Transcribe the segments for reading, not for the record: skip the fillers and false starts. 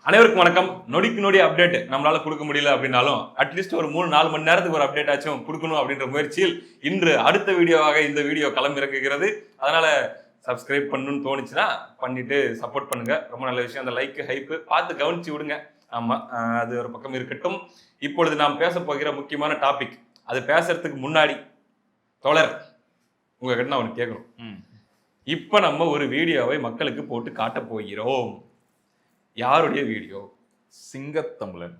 அனைவருக்கும் வணக்கம். நொடிக்கு நொடி அப்டேட் நம்மளால கொடுக்க முடியல அப்படின்னாலும் அட்லீஸ்ட் ஒரு 3-4 மணி நேரத்துக்கு ஒரு அப்டேட் ஆச்சும் கொடுக்கணும் அப்படின்ற முயற்சியில் இன்று அடுத்த வீடியோவாக இந்த வீடியோ களமிறக்குகிறது. அதனால சப்ஸ்கிரைப் பண்ணணும்னு தோணுச்சுன்னா பண்ணிட்டு சப்போர்ட் பண்ணுங்க. ரொம்ப நல்ல விஷயம். அந்த லைக் ஹைப்பு பார்த்து கவனிச்சு விடுங்க. ஆமா, அது ஒரு பக்கம் இருக்கட்டும். இப்பொழுது நாம் பேச போகிற முக்கியமான டாபிக், அது பேசுறதுக்கு முன்னாடி தோழர் உங்ககிட்ட நான் ஒன்று கேட்கணும். இப்ப நம்ம ஒரு வீடியோவை மக்களுக்கு போட்டு காட்ட போகிறோம். யாருடைய வீடியோ? சிங்கத்தமிழன்.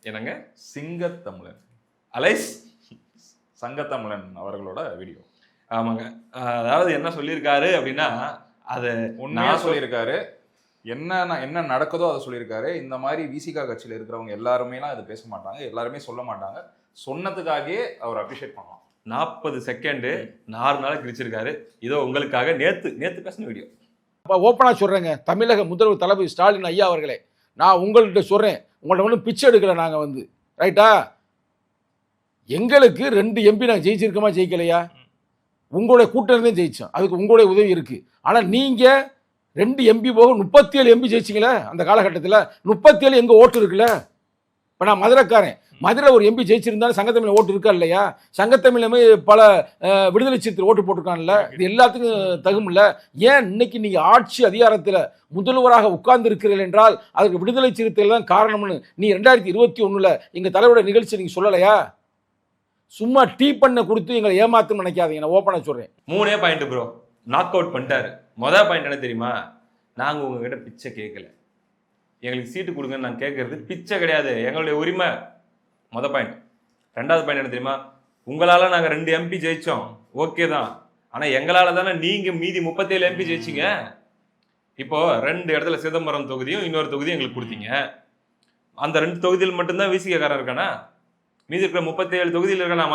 என்னங்க? சிங்கத்தமிழன் அலைஸ் சங்கத்தமிழன் அவர்களோட வீடியோ. ஆமாங்க. அதாவது என்ன சொல்லியிருக்காரு அப்படின்னா, அதை உண்மையா சொல்லியிருக்காரு. என்ன நடக்குதோ அதை சொல்லியிருக்காரு. இந்த மாதிரி விசிகா கட்சியில் இருக்கிறவங்க எல்லாருமேலாம் அது பேச மாட்டாங்க, எல்லாருமே சொல்ல மாட்டாங்க. சொன்னதுக்காகவே அவர் அப்ரிஷியேட் பண்ணலாம். 40 செகண்டு 4 நாள் கிழிச்சிருக்காரு. இதோ உங்களுக்காக நேத்து பேசின வீடியோ. ஓப்பனாக சொல்கிறேங்க, தமிழக முதல்வர் தளபதி ஸ்டாலின் ஐயா அவர்களே, நான் உங்கள்கிட்ட சொல்கிறேன், உங்கள்கிட்ட ஒன்றும் பிச்சை எடுக்கலை. நாங்கள் ரைட்டா, எங்களுக்கு 2 எம்பி நாங்கள் ஜெயிச்சிருக்கோமா ஜெயிக்கலையா? உங்களுடைய கூட்டணி ஜெயிச்சோம், அதுக்கு உங்களுடைய உதவி இருக்குது. ஆனால் நீங்கள் 2 எம்பி போக 37 எம்பி ஜெயிச்சிங்களே அந்த காலகட்டத்தில். 37 எங்கள் ஓட்டு இருக்குல்ல. இப்போ நான் மதுரைக்காரன், மதுரை ஒரு எம்பி ஜெயிச்சிருந்தாலும் சங்கத்தமிழ் ஓட்டு இருக்கா இல்லையா? சங்கத்தமிழமே பல விடுதலை சிறுத்தை ஓட்டு போட்டிருக்கான்ல. இது எல்லாத்துக்கும் தகுமில்ல. ஏன் இன்னைக்கு நீங்கள் ஆட்சி அதிகாரத்தில் முதல்வராக உட்கார்ந்து இருக்கிறீர்கள் என்றால் அதுக்கு விடுதலை சிறுத்தைகள் தான் காரணம்னு நீ 2021 எங்கள் தலைவரோட நிகழ்ச்சி நீங்கள் சொல்லலையா? சும்மா டீ பண்ண கொடுத்து எங்களை ஏமாத்துன்னு நினைக்காதீங்க. நான் ஓப்பனாக சொல்கிறேன். 3 பாயிண்ட் ப்ரோ நாக் அவுட் பண்ணிட்டாரு. மொதல் பாயிண்ட் என்ன தெரியுமா? நாங்கள் உங்ககிட்ட பிச்சை கேட்கல, எங்களுக்கு சீட்டு கொடுங்கன்னு நாங்கள் கேட்கறது பிச்சை கிடையாது, எங்களுடைய உரிமை. மொதல் பாயிண்ட். 2வது பாயிண்ட் என்ன தெரியுமா? உங்களால் நாங்கள் 2 எம்பி ஜெயித்தோம், ஓகே தான். ஆனால் எங்களால் தானே நீங்கள் மீதி 37 எம்பி ஜெயிச்சிங்க. இப்போது 2 இடத்துல சிதம்பரம் தொகுதியும் இன்னொரு தொகுதியும் எங்களுக்கு கொடுத்தீங்க. அந்த 2 தொகுதியில் மட்டும்தான் விசிகக்காரன் இருக்கானா? மீதி இருக்கிற 37 தொகுதியில் இருக்க நான்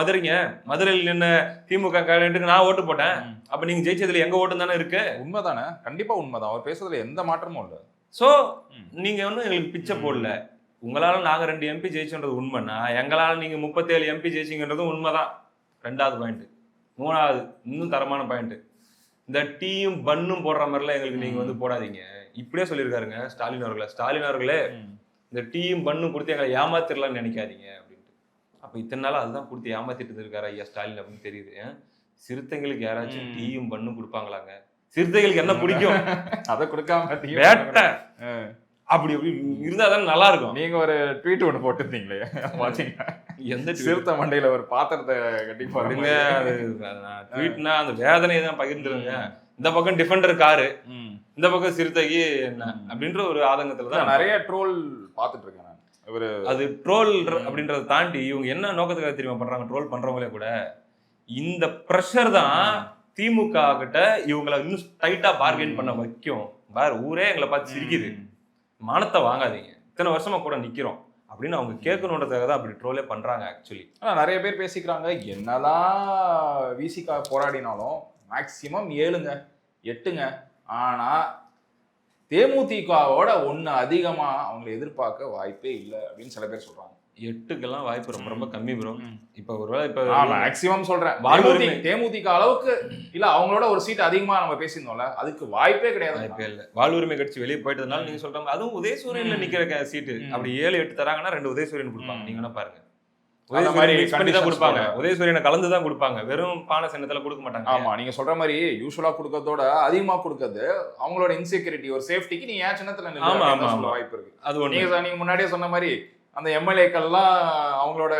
மதுரையில் நின்ன திமுக காரனுக்கு நான் ஓட்டு போட்டேன். அப்போ நீங்கள் ஜெயிச்சதுல எங்கள் ஓட்டு தானே இருக்கு. உண்மைதானே? கண்டிப்பாக உண்மைதான். அவர் பேசுறதுல எந்த மாற்றமும் இல்லை. ஸோ நீங்கள் ஒன்றும் எங்களுக்கு பிச்சை போடல. உங்களால் நாங்கள் 2 எம்பி ஜெயிச்சோன்றது உண்மைன்னா எங்களால் நீங்கள் 37 எம்பி ஜெயிச்சிங்கன்றதும் உண்மைதான். 2வது பாயிண்ட். 3வது இன்னும் தரமான பாயிண்ட், இந்த டீயும் பன்னும் போடுற மாதிரிலாம் எங்களுக்கு நீங்கள் போடாதீங்க. இப்படியே சொல்லியிருக்காருங்க ஸ்டாலின் அவர்களே, இந்த டீயும் பன்னும் கொடுத்து எங்களை ஏமாத்திரலாம்னு நினைக்காதீங்க அப்படின்ட்டு. அப்போ இத்தனை நாள் அதுதான் கொடுத்து ஏமாத்திட்டு இருக்காரு ஐயா ஸ்டாலின் அப்படின்னு தெரியுது. சிறுத்தைங்களுக்கு யாராச்சும் டீயும் பன்னும் கொடுப்பாங்களாங்க? சிறுத்தைகளுக்கு என்ன பிடிக்கும்? அதை கொடுக்காம வேட்டை அப்படி இருந்தா தானே நல்லா இருக்கும். நீங்க ஒரு ட்வீட் ஒன்று போட்டுருந்தீங்களே, பாத்தீங்கன்னா எந்த சிறுத்தை மண்டையில ஒரு பாத்திரத்தை கட்டி பாருங்க. ட்வீட்னா அந்த வேதனையை தான் பகிர்ந்துருங்க. இந்த பக்கம் டிஃபெண்டர் காரு, இந்த பக்கம் சிறுத்தைக்கு என்ன அப்படின்ற ஒரு ஆதங்கத்துல தான் நிறைய ட்ரோல் பார்த்துட்டு இருக்கேன் நான். இவரு அது ட்ரோல் அப்படின்றத தாண்டி இவங்க என்ன நோக்கத்துக்காக தெரியுமா பண்றாங்க? ட்ரோல் பண்றவங்களே கூட இந்த ப்ரெஷர் தான் திமுக கிட்ட இவங்களை இன்னும் டைட்டா பார்கெயின் பண்ண வைக்கும். பார், ஊரே எங்களை பார்த்து சிரிக்குது, மானத்தை வாங்காதீங்க, இத்தனை வருஷமா கூட நிக்கிறோம் அப்படின்னு அவங்க கேட்கணுன்றதுக்காக தான் அப்படி ட்ரோலே பண்றாங்க ஆக்சுவலி. ஆனால் நிறைய பேர் பேசிக்கிறாங்க, என்னதான் விசிகா போராடினாலும் மேக்சிமம் 7ங்க 8ங்க. ஆனா தேமுதிகவோட 1 அதிகமா அவங்களை எதிர்பார்க்க வாய்ப்பே இல்லை அப்படின்னு சில பேர் சொல்றாங்க. 8க்கெல்லாம் வாய்ப்பு ரொம்ப ரொம்ப கம்மி ப்ரோ. இப்ப ஒருவேளை இப்ப மேக்சிமம் சொல்றேன், தேமுதிக அளவுக்கு இல்ல, அவங்களோட ஒரு சீட் அதிகமா நம்ம பேசியிருந்தோம்ல, அதுக்கு வாய்ப்பே கிடையாது. வாய்ப்பே இல்லை. வாழ்வுரிமை கட்சி வெளியே போயிட்டதுனால நீங்க சொல்றாங்க. அதுவும் உதயசூரியன்ல நிக்கிற சீட்டு அப்படி 7-8 தராங்கன்னா 2 உதயசூரியன் கொடுப்பாங்க. நீங்க என்ன பாருங்க, உதயசூரியனை கலந்து தான் கொடுப்பாங்க, வெறும் பானை சின்னத்துல கொடுக்க மாட்டாங்க. ஆமா, நீங்க சொல்ற மாதிரி யூசுவலா கொடுக்கறதோட அதிகமா கொடுக்கறது அவங்களோட இன்செக்யூரிட்டி, ஒரு சேஃப்டிக்கு நீ ஏன் சின்னத்துல வாய்ப்பு இருக்கு. அது நீங்க முன்னாடியே சொன்ன மாதிரி அந்த எம்எல்ஏக்கள்லாம் அவங்களோட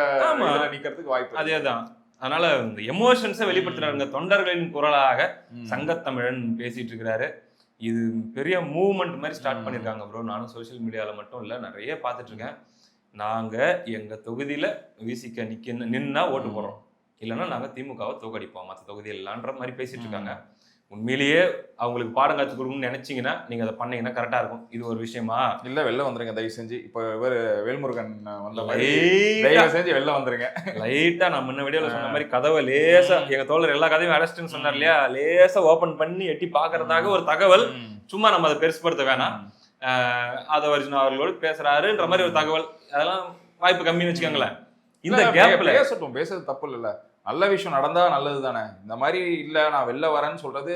நிக்கிறதுக்கு வாய்ப்பு. அதேதான். அதனால இந்த எமோஷன்ஸை வெளிப்படுத்துறாங்க. தொண்டர்களின் குரலாக சங்கத்தமிழன் பேசிட்டு இருக்கிறாரு. இது பெரிய மூவ்மெண்ட் மாதிரி ஸ்டார்ட் பண்ணிருக்காங்க ப்ரோ. நானும் சோசியல் மீடியால மட்டும் இல்ல, நிறைய பார்த்துட்டு இருக்கேன். நாங்க எங்க தொகுதியில விசிக நின்னா ஓட்டு போடுறோம், இல்லைன்னா நாங்க திமுகவை தோக்கடிப்போம் மற்ற தொகுதியிலான்ற மாதிரி பேசிட்டு இருக்காங்க. உண்மையிலேயே அவங்களுக்கு பாடம் காட்சி கொடுக்கணும்னு நினைச்சீங்கன்னா நீங்க அதை பண்ணீங்கன்னா கரெக்டா இருக்கும். இது ஒரு விஷயமா இல்ல, வெளில வந்துருங்க தயவு செஞ்சு. இப்ப இவர் வேல்முருகன் வந்த மாதிரி தயவு செஞ்சு வெளில வந்துருங்க. லைட்டா நான் முன்ன வீடியோல சொன்ன மாதிரி கதவை லேசா, எங்க தோழர் எல்லா கதையும் அரெஸ்ட்னு சொன்னார் இல்லையா, லேசா ஓபன் பண்ணி எட்டி பாக்குறதாக ஒரு தகவல். சும்மா நம்ம அதை பெருசுப்படுத்த வேணாம். அதை வரைக்கும் அவர்களோடு பேசுறாருன்ற மாதிரி ஒரு தகவல், அதெல்லாம் வாய்ப்பு கம்மின்னு வச்சுக்கோங்களேன். இந்த கேப்ல பேசுறது தப்பு இல்ல, நல்ல விஷயம் நடந்தா நல்லது தானே. இந்த மாதிரி இல்ல நான் வெளில வரேன்னு சொல்றது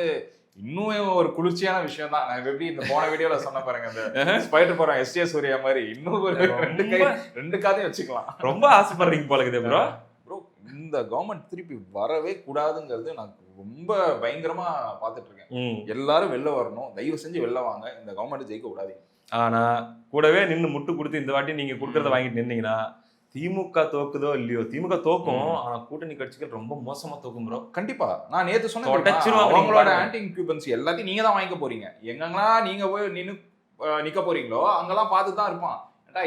இன்னும் ஒரு குளிர்ச்சியான விஷயம் தான். நான் எப்படி இந்த போன வீடியோல சொன்ன பாருங்க, இந்த ஸ்பைடர் போறோம் எஸ்ஜே சூர்யா மாதிரி இன்னும் ஒரு ரெண்டு காதையும் வச்சுக்கலாம். ரொம்ப ஆசைப்படுறீங்க போல இருக்குது ப்ரோ. இந்த கவர்மெண்ட் திருப்பி வரவே கூடாதுங்கிறது நான் ரொம்ப பயங்கரமா பாத்துட்டு இருக்கேன். எல்லாரும் வெளில வரணும், தயவு செஞ்சு வெளில வாங்க, இந்த கவர்மெண்ட் ஜெயிக்க கூடாதீங்க. ஆனா கூடவே நின்று முட்டு கொடுத்து இந்த வாட்டி நீங்க கொடுக்கறத வாங்கிட்டு நின்னீங்கன்னா திமுக தோக்குதோ இல்லையோ, திமுக தோக்கும். ஆனா கூட்டணி கட்சிகள் ரொம்ப மோசமா தோக்கும் ப்ரோ. கண்டிப்பா. நான் நேத்து சொன்னேன், அவங்களோட ஆன்டி இன்குபன்சி எல்லாத்தையும் நீங்க தான் வாங்கிக்க போறீங்க. எங்கெல்லாம் நீங்க போய் நிக்க போறீங்களோ அங்கெல்லாம் பார்த்து தான் இருப்பான்.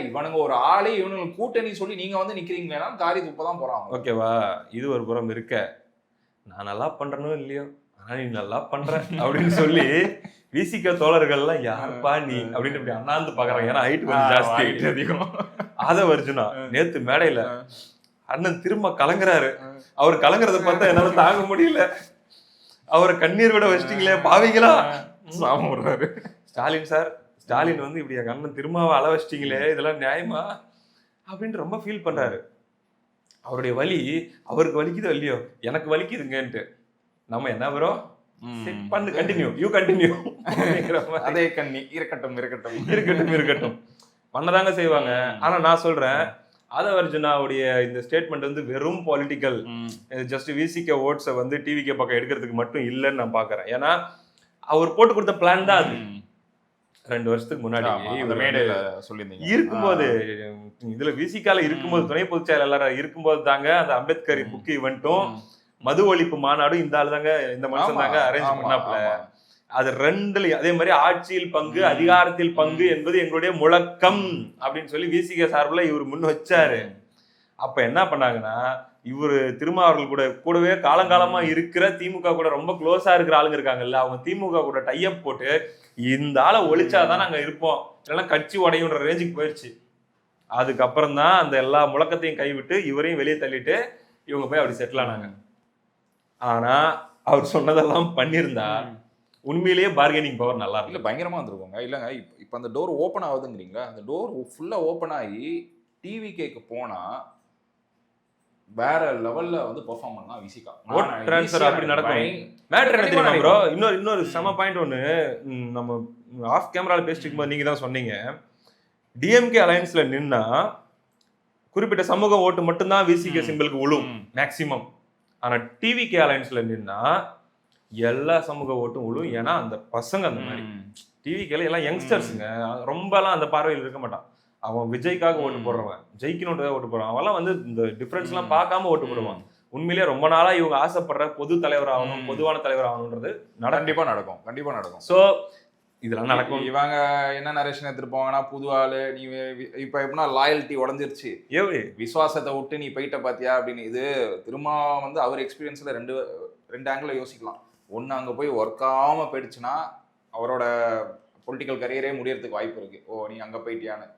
இவனுங்க ஒரு ஆளே இவனுக்கு கூட்டணி சொல்லி நீங்க வந்து நிக்கிறீங்களா காரி துப்பதான் போறாங்க. ஓகேவா, இது ஒரு புறம் இருக்க, நான் நல்லா பண்றனோ இல்லையோ ஆனா நீ நல்லா பண்ற அப்படின்னு சொல்லி விசிக தோழர்கள்லாம் யாருப்பா நீ அப்படின்னு இப்படி அண்ணாந்து பாக்குறாங்க. ஏன்னா ஹைட் கொஞ்சம் ஜாஸ்தி அதிகம். ஆதவ அர்ஜுனா நேத்து மேடையில அண்ணன் திரும்ப கலங்குறாரு. அவர் கலங்குறத பார்த்தா என்னால தாங்க முடியல. அவரை கண்ணீர் விட வச்சிட்டீங்களே பாவிங்களா சாம விடுறாரு. ஸ்டாலின் சார், ஸ்டாலின் வந்து இப்படி எங்க அண்ணன் திரும்ப அள வச்சிட்டீங்களே, இதெல்லாம் நியாயமா அப்படின்னு ரொம்ப ஃபீல் பண்றாரு. அவருடைய வலி அவருக்கு வலிக்குதோ இல்லையோ, எனக்கு வலிக்குதுங்கன்ட்டு. நம்ம என்ன ப்ரோ பண்ணு, கண்டினியூ, யூ கண்டினியூ. அதே கண்ணி இருக்கட்டும் இருக்கட்டும் இருக்கட்டும் இருக்கட்டும் பண்ணதாங்க செய்வாங்க. ஆனா நான் சொல்றேன், ஆதவ அர்ஜுனாவுடைய இந்த ஸ்டேட்மெண்ட் வந்து வெறும் பொலிட்டிக்கல், ஜஸ்ட் விசிக ஓட்ஸை வந்து டிவிகே பக்கம் எடுக்கிறதுக்கு மட்டும் இல்லைன்னு நான் பாக்குறேன். ஏன்னா அவர் போட்டு கொடுத்த பிளான் தான் அது. 2 வருஷத்துக்கு முன்னாடி மேடையில சொல்லியிருந்தீங்க இருக்கும்போது, இதுல விசிகால இருக்கும்போது, துணை பொதுச் செயலாளர் இருக்கும்போது தாங்க அந்த அம்பேத்கர் புக் ஈவென்ட்டும் மது ஒழிப்பு மாநாடும் இந்த ஆளு தாங்க, இந்த மனுஷன் தாங்க அரேஞ்ச் பண்ணாப்ல. அது ரெண்டுல அதே மாதிரி ஆட்சியில் பங்கு அதிகாரத்தில் பங்கு என்பது எங்களுடைய முழக்கம் அப்படின்னு சொல்லி விசிக சார்பில் இவர் முன் வச்சாரு. அப்ப என்ன பண்ணாங்கன்னா, இவரு திருமாவர்கள் கூடவே காலங்காலமா இருக்கிற திமுக கூட ரொம்ப க்ளோஸா இருக்கிற ஆளுங்க இருக்காங்கல்ல, அவங்க திமுக கூட டைப் போட்டு இந்த ஆளை ஒழிச்சாதான் நாங்க இருப்போம், இல்லைன்னா கட்சி உடையுன்ற ரேஞ்சுக்கு போயிடுச்சு. அதுக்கப்புறம் தான் அந்த எல்லா முழக்கத்தையும் கைவிட்டு இவரையும் வெளியே தள்ளிட்டு இவங்க போய் அப்படி செட்டில் ஆனாங்க. ஆனா அவர் சொன்னதெல்லாம் பண்ணியிருந்தா உண்மையிலேயே பார்கெனிங் பவர் நல்லா இல்ல பயங்கரமா இருந்திருக்குங்க. இல்லங்க இப்ப அந்த டோர் ஓப்பன் ஆகுதுங்கிறீங்களா, அந்த டோர் ஃபுல்லா ஓப்பன் ஆகி டிவிகேக்கு போனா வேற லெவல்ல வந்து பெர்ஃபார்ம் பண்ணா விசிகா. ஓட் ட்ரான்ஸ்ஃபர் அப்படி நடக்கும். மேட்டர் என்ன தெரியுமா ப்ரோ, இன்னொரு சம பாயிண்ட் ஒன்று நம்ம ஆஃப் கேமரால பேசிட்டு இருக்கும்போது நீங்க தான் சொன்னீங்க, டிஎம்கே அலையன்ஸ்ல நின்னா குறிப்பிட்ட சமூக ஓட்டு மட்டும்தான் விசிகே சிம்பிளுக்கு விழும் மேக்சிமம். ஆனா டிவிகே அலையன்ஸ்ல நின்னா எல்லா சமூக ஓட்டும் விழும். ஏன்னா அந்த பசங்க அந்த மாதிரி டிவிகேல எல்லாம் யங்ஸ்டர்ஸுங்க, ரொம்ப எல்லாம் அந்த பார்வையில் இருக்க மாட்டான். அவன் விஜய்க்காக ஓட்டு போடுறவன், ஜெயிக்கணுன்றத ஓட்டு போடுறான். அவெல்லாம் வந்து இந்த டிஃபரன்ஸ் எல்லாம் பார்க்காம ஓட்டு போடுவான். உண்மையிலேயே ரொம்ப நாளா இவங்க ஆசைப்படுற பொது தலைவர் ஆகணும், பொதுவான தலைவர் ஆகணும்ன்றது கண்டிப்பா நடக்கும், கண்டிப்பா நடக்கும். சோ இதெல்லாம் நடக்கும். இவங்க என்ன நரேஷன் எடுத்துட்டு போவாங்கன்னா, புது ஆளு நீ இப்ப எப்படின்னா லாயல்ட்டி உடஞ்சிருச்சு, விசுவாசத்தை விட்டு நீ போயிட்ட பாத்தியா அப்படின்னு. இது திரும்ப வந்து அவர் எக்ஸ்பீரியன்ஸ்ல ரெண்டு ஆங்கிள் யோசிக்கலாம். ஒன்னு அங்க போய் ஒர்க் ஆகாம போயிடுச்சுன்னா அவரோட பொலிட்டிக்கல் கரியரே முடியறதுக்கு வாய்ப்பு இருக்கு. ஓ நீ அங்க போயிட்டியான்னு.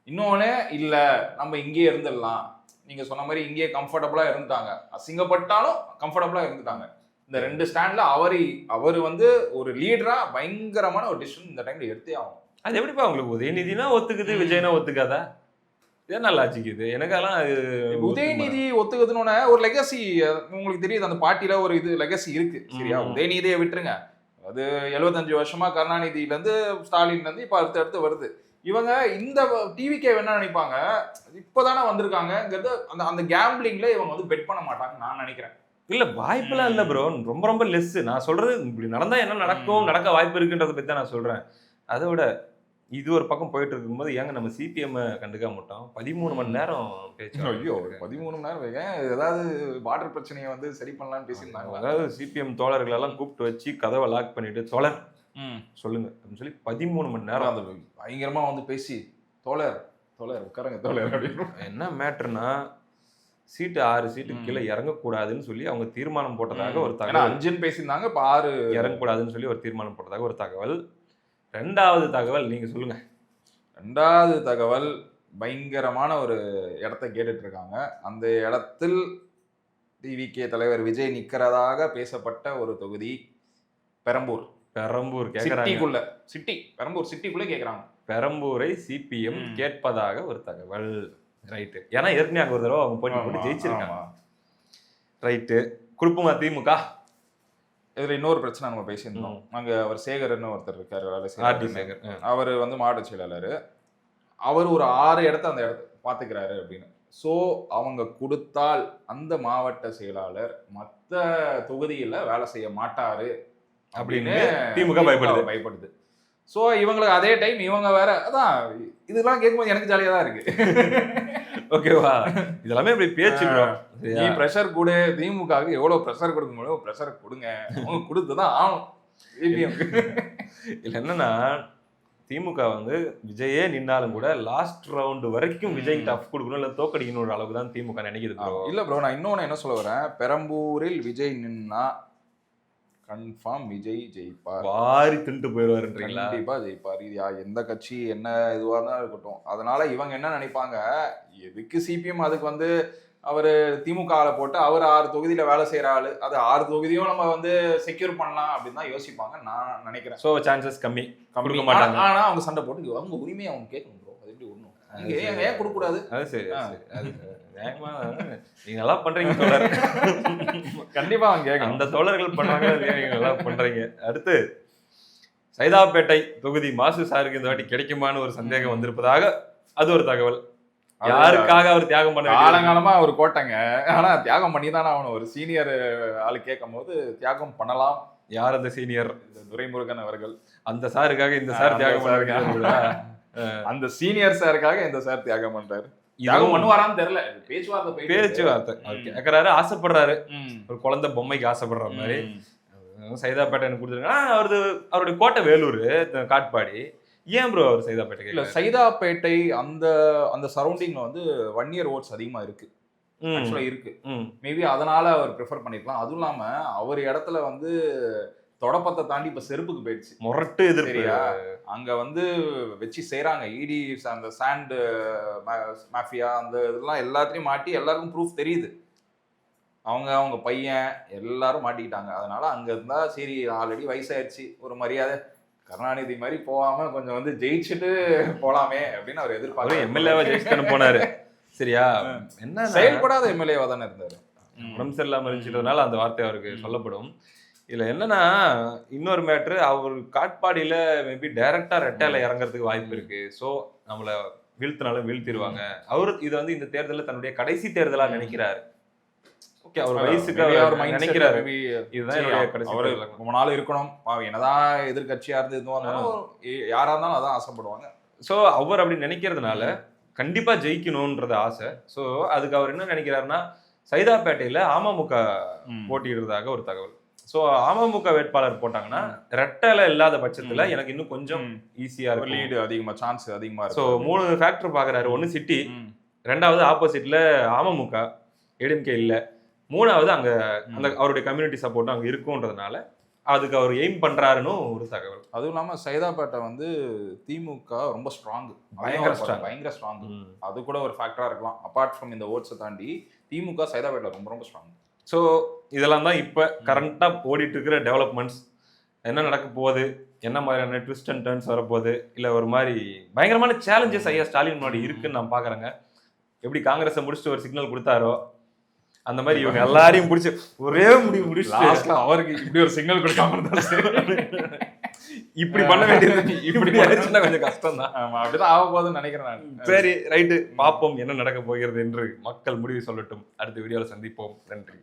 இன்னொன்னு இல்ல நம்ம இங்கேயே இருந்துடலாம், நீங்க சொன்ன மாதிரி இங்கேயே கம்ஃபர்டபுளா இருந்துட்டாங்க, அசிங்கப்பட்டாலும் கம்ஃபர்டபுளா இருந்துட்டாங்க. இந்த 2 ஸ்டாண்ட்ல அவர் வந்து ஒரு லீடரா பயங்கரமான ஒரு டிசிஷன் இந்த டைம்ல எடுத்தே ஆகும். அது எப்படிப்பா உங்களுக்கு உதயநிதினா ஒத்துக்குது, விஜய்னா ஒத்துக்காதா? இது என்ன லாஜிக் இது? எனக்கெல்லாம் உதயநிதி ஒத்துக்குதுன்னு ஒரு லெகசி உங்களுக்கு தெரியுது, அந்த பார்ட்டில ஒரு இது லெகசி இருக்கு சரியா. உதயநிதியை விட்டுருங்க, அது 75 வருஷமா கருணாநிதியில இருந்து ஸ்டாலின்ல இருந்து இப்ப அடுத்து வருது. இவங்க இந்த டிவிகே என்ன நினைப்பாங்க, இப்பதானே வந்திருக்காங்கிறது அந்த கேம்பிளிங்ல இவங்க வந்து பெட் பண்ண மாட்டாங்கன்னு நான் நினைக்கிறேன். இல்ல வாய்ப்புலாம் இல்ல ப்ரோ, ரொம்ப ரொம்ப லெஸ். நான் சொல்றது இப்படி நடந்தா என்ன நடக்கும், நடக்க வாய்ப்பு இருக்குன்றத பத்தி தான் நான் சொல்றேன். அதை விட இது ஒரு பக்கம் போயிட்டு இருக்கும்போது ஏங்க நம்ம சிபிஎம் கண்டுக்க மாட்டோம்? 13 மணி நேரம் பேச்சு. ஐயோ 13 மணி நேரம் ஏதாவது வாட்டர் பிரச்சனையை வந்து சரி பண்ணலாம்னு பேசியிருந்தாங்க. அதாவது சிபிஎம் தோழர்கள் எல்லாம் கூப்பிட்டு வச்சு கதவை லாக் பண்ணிட்டு தோழர் சொல்லுங்க அப்படின்னு சொல்லி 13 மணி நேரம் அந்த பயங்கரமா வந்து பேசி தோழர் உட்காருங்க தோழர் அப்படின்னு. என்ன மேட்டர்னா, சீட்டு 6 சீட்டு கீழே இறங்கக்கூடாதுன்னு சொல்லி அவங்க தீர்மானம் போட்டதாக ஒரு தகவல். 5 பேசியிருந்தாங்க, இப்ப 6 இறங்கக்கூடாதுன்னு சொல்லி ஒரு தீர்மானம் போட்டதாக ஒரு தகவல். 2வது தகவல் நீங்க சொல்லுங்க. 2வது தகவல் பயங்கரமான ஒரு இடத்த கேட்டுட்டு இருக்காங்க. அந்த இடத்தில் டிவிகே தலைவர் விஜய் நிக்கிறதாக பேசப்பட்ட ஒரு தொகுதி பெரம்பூர் கேக்குறாங்க. பெரம்பூர் சிட்டிக்குள்ள கேக்குறாங்க. பெரம்பூரை சிபிஎம் கேட்பதாக ஒரு தகவல். ரைட்டு, ஏன்னா ஏற்கனவே அங்க ஒரு தடவை அவங்க போட்டி ஜெயிச்சிருக்காங்க. ரைட்டு, குறுப்புமா திமுக இதுல இன்னொரு பிரச்சனை நம்ம பேசியிருந்தோம். அங்க அவர் சேகர்னு ஒருத்தர் இருக்காரு, வேலை ஆர்டி செய்யறாரு. சேகர். அவர் வந்து மாவட்ட செயலாளர். அவர் ஒரு 6 இடத்த அந்த இடத்த பாத்துக்கிறாரு அப்படின்னு. சோ அவங்க கொடுத்தால் அந்த மாவட்ட செயலாளர் மத்த தொகுதியில வேலை செய்ய மாட்டாரு அப்படின்னு திமுக பயப்படுது. சோ இவங்களுக்கு அதே டைம் இவங்க வேற அதான் இதெல்லாம் கேட்கும்போது எனக்கு ஜாலியா தான் இருக்கு. ஓகேவா, இதெல்லாமே இப்படி பேச்சு நீ பிரஷர் கொடு, திமுகவுக்கு எவ்வளவு பிரஷர் கொடுக்க முடியும் பிரஷர் கொடுங்க, அவங்க கொடுத்துதான் ஆகணும். இல்ல என்னன்னா திமுக வந்து விஜயே நின்னாலும் கூட லாஸ்ட் ரவுண்ட் வரைக்கும் விஜய் டஃப் கொடுக்கணும் இல்ல தோக்கடிக்கணும் ஒரு அளவுக்கு தான் திமுக நினைக்குது ப்ரோ. இல்ல ப்ரோ, நான் இன்னொன்னு என்ன சொல்ல வரேன், பெரம்பூரில் விஜய் நின்னா கன்ஃபார்ம் விஜய் ஜெயிப்பார், வாரி திண்டு போயிடுவாருன்றீங்களா? கண்டிப்பா ஜெயிப்பார். இது எந்த கட்சி என்ன இதுவா தான் இருக்கட்டும். அதனால இவங்க என்ன நினைப்பாங்க, எதுக்கு சிபிஎம் அதுக்கு வந்து அவரு திமுக போட்டு அவர் 6 தொகுதியில வேலை செய்யற ஆளு, அது 6 தொகுதியும் நம்ம வந்து செக்யூர் பண்ணலாம் அப்படின்னு தான் யோசிப்பாங்க நான் நினைக்கிறேன். சோ சான்சஸ் கம்மி கொடுக்க மாட்டாங்க. ஆனா அவங்க சண்டை போட்டு அவங்க உரிமையை அவங்க கேட்கணும் ப்ரோ. அது எப்படி ஒண்ணும் ஏன் கொடுக்க கூடாது? அது சரி, வேகமா நீங்க நல்லா பண்றீங்க தோழர். கண்டிப்பா அவங்க கேட்கணும். அந்த தோழர்கள் பண்றாங்க, நீங்க நல்லா பண்றீங்க. அடுத்து சைதாப்பேட்டை தொகுதி மாசு சாருக்கு இந்த வாட்டி கிடைக்குமான்னு ஒரு சந்தேகம் வந்திருப்பதாக அது ஒரு தகவல். யாருக்காக அவர் தியாகம் பண்ண காலங்காலமா அவர் கோட்டைங்க. ஆனா தியாகம் பண்ணி தானே அவன் ஒரு சீனியர் ஆளு கேட்கும் போது தியாகம் பண்ணலாம். யார் அந்த சீனியர்? துரைமுருகன் அவர்கள். அந்த சாருக்காக இந்த சார் தியாகம் பண்ணுறாங்க. அந்த சீனியர் சாருக்காக இந்த சார் தியாகம் பண்றாரு. தியாகம் பண்ணுவாரான்னு தெரியல, பேச்சுவார்த்தை கேட்கறாரு, ஆசைப்படுறாரு. ஒரு குழந்தை பொம்மைக்கு ஆசைப்படுற மாதிரி சைதாப்பேட்டை கொடுத்துருக்காங்க. அவருடைய கோட்டை வேலூர் காட்பாடி. ஏன் ப்ரோ அவர் சைதாப்பேட்டை? இல்ல சைதாப்பேட்டை அந்த அந்த சரௌண்டிங்ல வந்து வன்னியர் ஓட்ஸ் அதிகமா இருக்கு, ஆக்சுவலா இருக்கு. மேபி அதனால அவர் ப்ரிஃபர் பண்ணிருக்கலாம். அதுவும் இல்லாம அவர் இடத்துல வந்து தொடப்பத்தை தாண்டி இப்ப செருப்புக்கு போயிடுச்சு, முரட்டு எதிர்ப்பு. அங்க வந்து வச்சு செய்யறாங்க இடி, அந்த சாண்ட் மாஃபியா, அந்த இதெல்லாம் எல்லாத்தையும் மாட்டி எல்லாருக்கும் ப்ரூஃப் தெரியுது. அவங்க பையன் எல்லாரும் மாட்டிக்கிட்டாங்க. அதனால அங்க இருந்தா சரி, ஆல்ரெடி வயசாயிருச்சு, ஒரு மரியாதை கருணாநிதி மாதிரி போகாம கொஞ்சம் வந்து ஜெயிச்சுட்டு போலாமே அப்படின்னு அவர் எதிர்பார்க்க எம்எல்ஏவா ஜெயிச்சுட்டு போனாரு. சரியா, என்ன செயல்படாத எம்எல்ஏவா தானே இருந்தாரு. உடம்பு சரியில்லாம இருந்துட்டதுனால அந்த வார்த்தை அவருக்கு சொல்லப்படும். இதுல என்னன்னா இன்னொரு மேட்ரு, அவர் காட்பாடியில மேபி டைரக்டா ரெட்டையில இறங்குறதுக்கு வாய்ப்பு இருக்கு. ஸோ நம்மள வீழ்த்தினாலும் வீழ்த்திடுவாங்க. அவரு இதை வந்து இந்த தேர்தலில் தன்னுடைய கடைசி தேர்தலா நினைக்கிறாரு. ஓகே, அவர் வயசுக்கு அவர் நினைக்கிறாரு இதுதான் என்னுடைய கடைசி. ரொம்ப நாள் இருக்கணும், என்னதான் எதிர்கட்சியா இருந்து யாரா இருந்தாலும் அதான் ஆசைப்படுவாங்க. ஸோ அவர் அப்படி நினைக்கிறதுனால கண்டிப்பா ஜெயிக்கணும்ன்றது ஆசை. ஸோ அதுக்கு அவர் என்ன நினைக்கிறாருன்னா சைதாப்பேட்டையில அமமுக போட்டியிடுறதாக ஒரு தகவல். ஸோ அமமுக வேட்பாளர் போட்டாங்கன்னா ரெட்டையில இல்லாத பட்சத்துல எனக்கு இன்னும் கொஞ்சம் ஈஸியா இருக்கும், லீடு அதிகமா, சான்ஸ் அதிகமா இருக்கும். ஸோ 3 ஃபேக்டர் பாக்குறாரு. 1 சிட்டி, 2வது ஆப்போசிட்ல அமமுக ஏடிஎம்கே இல்ல, 3வது அங்க அந்த அவருடைய கம்யூனிட்டி சப்போர்ட் அங்க இருக்கும்ன்றதுனால அதுக்கு அவர் எய்ம் பண்றாருன்னு ஒரு தகவல். அதுவும் இல்லாம சைதாப்பேட்டை வந்து திமுக ரொம்ப ஸ்ட்ராங், பயங்கர ஸ்ட்ராங். அது கூட ஒரு ஃபேக்டரா இருக்கலாம். அபார்ட் ஃப்ரம் இந்த ஓட்ஸை தாண்டி திமுக சைதாப்பேட்டை ரொம்ப ஸ்ட்ராங். ஸோ இதெல்லாம் தான் இப்போ கரண்டாக ஓடிட்டு இருக்கிற டெவலப்மெண்ட்ஸ். என்ன நடக்க போகுது, என்ன மாதிரியான ட்விஸ்ட் அண்ட் டர்ன்ஸ் வரப்போகுது, இல்லை ஒரு மாதிரி பயங்கரமான சேலஞ்சஸ் ஐயா ஸ்டாலின் முன்னாடி இருக்குன்னு நான் பார்க்குறேங்க. எப்படி காங்கிரஸை முடிச்சுட்டு ஒரு சிக்னல் கொடுத்தாரோ அந்த மாதிரி இவங்க எல்லாரையும் பிடிச்சி ஒரே முடிவு முடிச்சு அவருக்கு இப்படி ஒரு சிக்னல் கொடுக்காம இப்படி பண்ண வேண்டியது. இப்படி ஆயிடுச்சுன்னா கொஞ்சம் கஷ்டம் தான். அப்படிதான் ஆக போகுதுன்னு நினைக்கிறேன் நான். சரி, ரைட்டு, பார்ப்போம் என்ன நடக்க போகிறது என்று மக்கள் முடிவு சொல்லட்டும். அடுத்த வீடியோவில் சந்திப்போம். நன்றி.